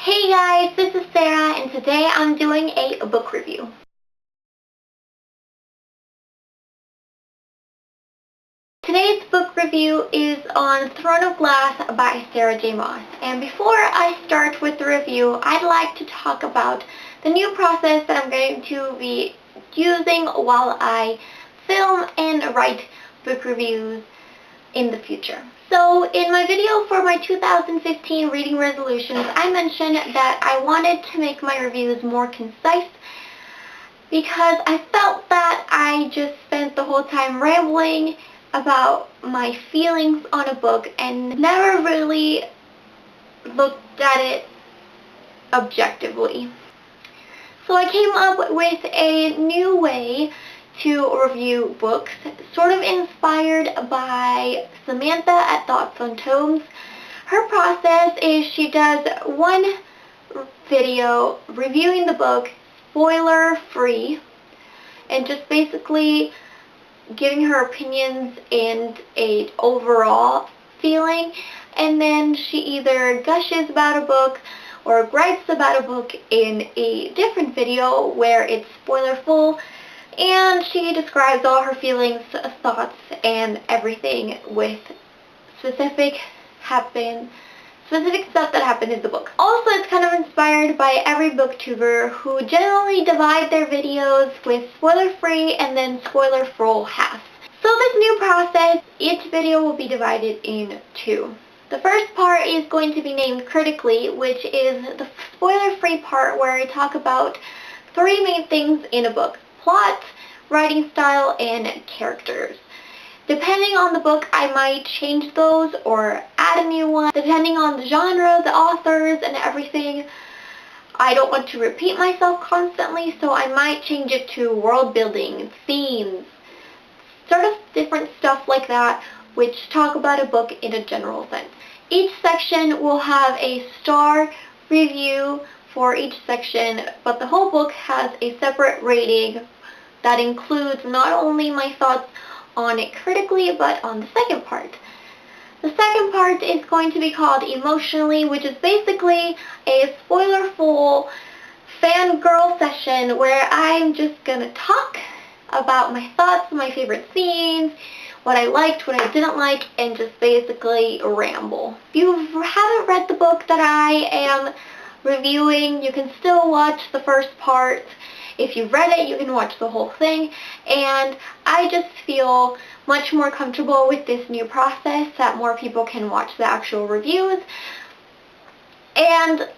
Hey guys, this is Sarah and today I'm doing a book review. Today's book review is on Throne of Glass by Sarah J. Maas. And before I start with the review, I'd like to talk about the new process that I'm going to be using while I film and write book reviews in the future. So in my video for my 2015 reading resolutions, I mentioned that I wanted to make my reviews more concise because I felt that I just spent the whole time rambling about my feelings on a book and never really looked at it objectively. So I came up with a new way to review books, sort of inspired by Samantha at Thoughts on Tomes. Her process is she does one video reviewing the book spoiler free and just basically giving her opinions and an overall feeling, and then she either gushes about a book or gripes about a book in a different video where it's spoiler full, and she describes all her feelings, thoughts, and everything with specific stuff that happened in the book. Also, it's kind of inspired by every booktuber who generally divide their videos with spoiler-free and then spoiler-full half. So this new process, each video will be divided in two. The first part is going to be named Critically, which is the spoiler-free part where I talk about three main things in a book: plot, writing style, and characters. Depending on the book, I might change those or add a new one, depending on the genre, the authors, and everything. I don't want to repeat myself constantly, so I might change it to world building, themes, sort of different stuff like that, which talk about a book in a general sense. Each section will have a star review for each section, but the whole book has a separate rating that includes not only my thoughts on it critically, but on the second part. The second part is going to be called Emotionally, which is basically a spoiler-full fangirl session where I'm just gonna talk about my thoughts, my favorite scenes, what I liked, what I didn't like, and just basically ramble. If you haven't read the book that I am reviewing, you can still watch the first part. If you've read it, you can watch the whole thing, and I just feel much more comfortable with this new process that more people can watch the actual reviews, and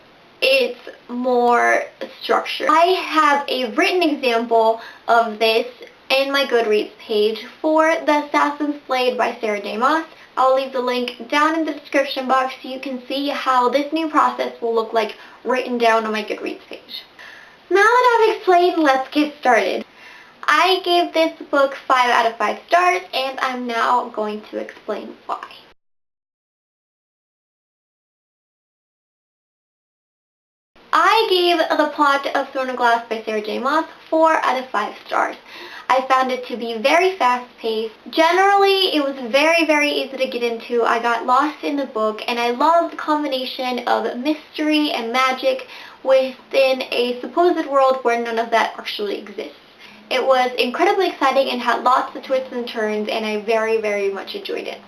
it's more structured. I have a written example of this in my Goodreads page for The Assassin's Blade by Sarah J. Maas. I'll leave the link down in the description box so you can see how this new process will look like written down on my Goodreads page. Now that I've explained, let's get started. I gave this book 5 out of 5 stars, and I'm now going to explain why. I gave the plot of Throne of Glass by Sarah J. Maas 4 out of 5 stars. I found it to be very fast-paced. Generally, it was very easy to get into. I got lost in the book, and I loved the combination of mystery and magic within a supposed world where none of that actually exists. It was incredibly exciting and had lots of twists and turns, and I very much enjoyed it.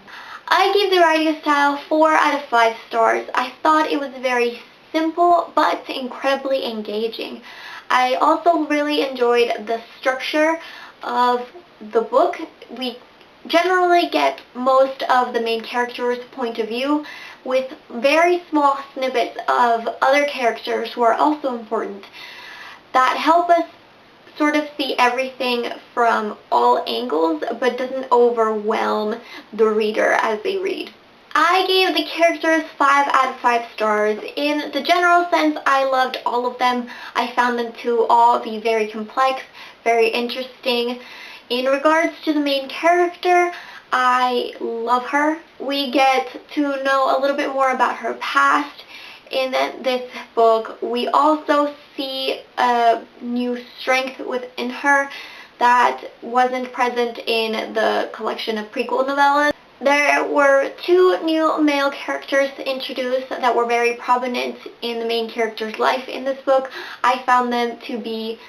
I gave the writing style 4 out of 5 stars. I thought it was very simple but incredibly engaging. I also really enjoyed the structure of the book. We generally get most of the main character's point of view with very small snippets of other characters who are also important that help us sort of see everything from all angles but doesn't overwhelm the reader as they read. I gave the characters 5 out of 5 stars. In the general sense, I loved all of them. I found them to all be very complex, very interesting. In regards to the main character, I love her. We get to know a little bit more about her past in this book. We also see a new strength within her that wasn't present in the collection of prequel novellas. There were two new male characters introduced that were very prominent in the main character's life in this book. I found them to be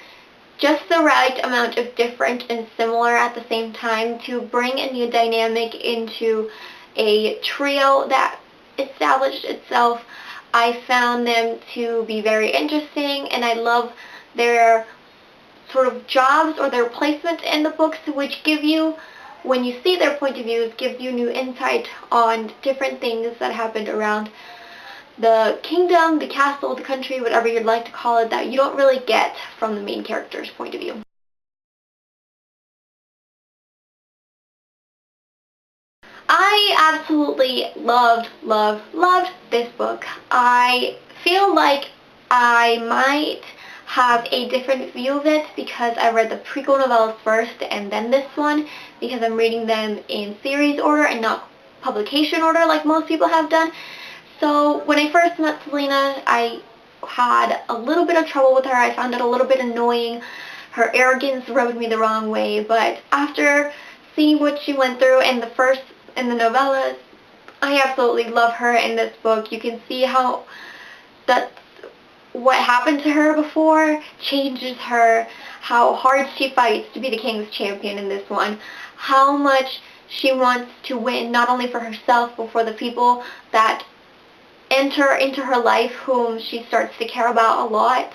just the right amount of different and similar at the same time to bring a new dynamic into a trio that established itself. I found them to be very interesting, and I love their sort of jobs or their placement in the books, which give you, when you see their point of views, gives you new insight on different things that happened around the kingdom, the castle, the country, whatever you'd like to call it, that you don't really get from the main character's point of view. I absolutely loved this book. I feel like I might have a different view of it because I read the prequel novellas first and then this one, because I'm reading them in series order and not publication order like most people have done. So when I first met Selena, I had a little bit of trouble with her. I found it a little bit annoying. Her arrogance rubbed me the wrong way, but after seeing what she went through in the novellas, I absolutely love her in this book. You can see how what happened to her before changes her, how hard she fights to be the king's champion in this one, how much she wants to win not only for herself but for the people that enter into her life, whom she starts to care about a lot.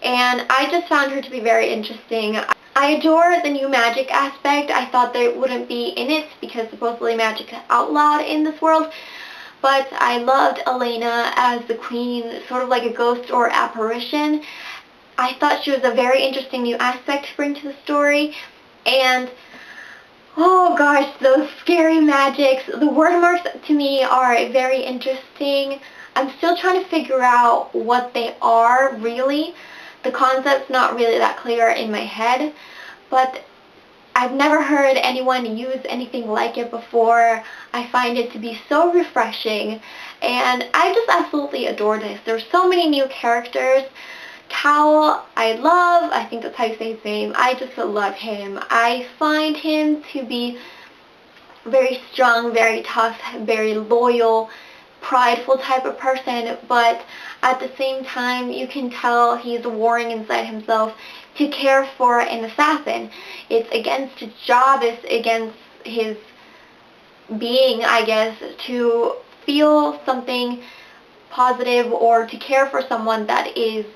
And I just found her to be very interesting. I adore the new magic aspect. I thought that it wouldn't be in it because supposedly magic is outlawed in this world, but I loved Elena as the queen, sort of like a ghost or apparition. I thought she was a very interesting new aspect to bring to the story. And oh gosh, those scary magics. The word marks to me are very interesting. I'm still trying to figure out what they are really. The concept's not really that clear in my head, but I've never heard anyone use anything like it before. I find it to be so refreshing, and I just absolutely adore this. There's so many new characters. Cal, I love. I think that's how you say his name. I just love him. I find him to be very strong, very tough, very loyal, prideful type of person, but at the same time you can tell he's warring inside himself to care for an assassin. It's against his job, it's against his being, I guess, to feel something positive or to care for someone that is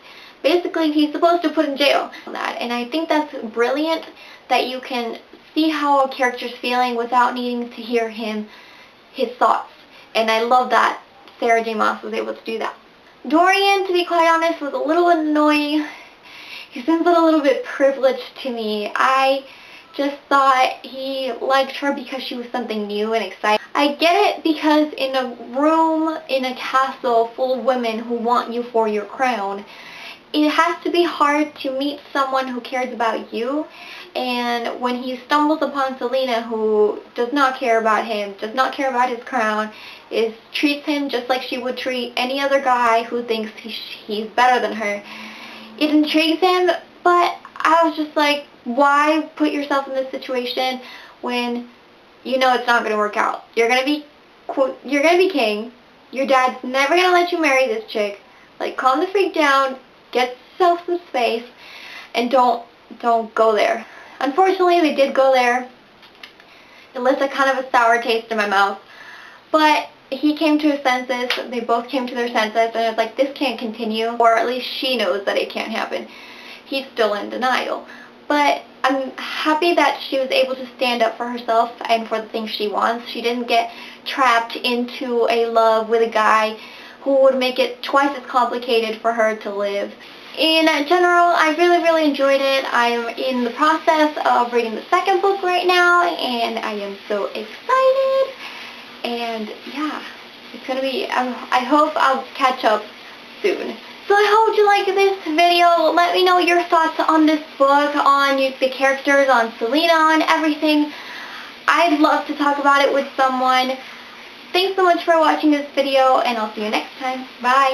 basically he's supposed to put in jail. And I think that's brilliant, that you can see how a character's feeling without needing to hear his thoughts. And I love that Sarah J. Maas was able to do that. Dorian, to be quite honest, was a little annoying. He seems a little bit privileged to me. I just thought he liked her because she was something new and exciting. I get it, because in a room, in a castle full of women who want you for your crown, it has to be hard to meet someone who cares about you. And when he stumbles upon Selena, who does not care about him, does not care about his crown, treats him just like she would treat any other guy who thinks he's better than her, it intrigues him. But I was just like, why put yourself in this situation when you know it's not going to work out? You're going to be king. Your dad's never going to let you marry this chick. Like, calm the freak down, get yourself some space, and don't go there. Unfortunately, they did go there. It left a kind of a sour taste in my mouth. But he came to his senses. They both came to their senses, and it's like, this can't continue, or at least she knows that it can't happen. He's still in denial. But I'm happy that she was able to stand up for herself and for the things she wants. She didn't get trapped into a love with a guy who would make it twice as complicated for her to live. In general, I really enjoyed it. I'm in the process of reading the second book right now, and I am so excited. And yeah, it's gonna be, I hope I'll catch up soon. So I hope you liked this video. Let me know your thoughts on this book, on the characters, on Selena, on everything. I'd love to talk about it with someone. Thanks so much for watching this video, and I'll see you next time. Bye!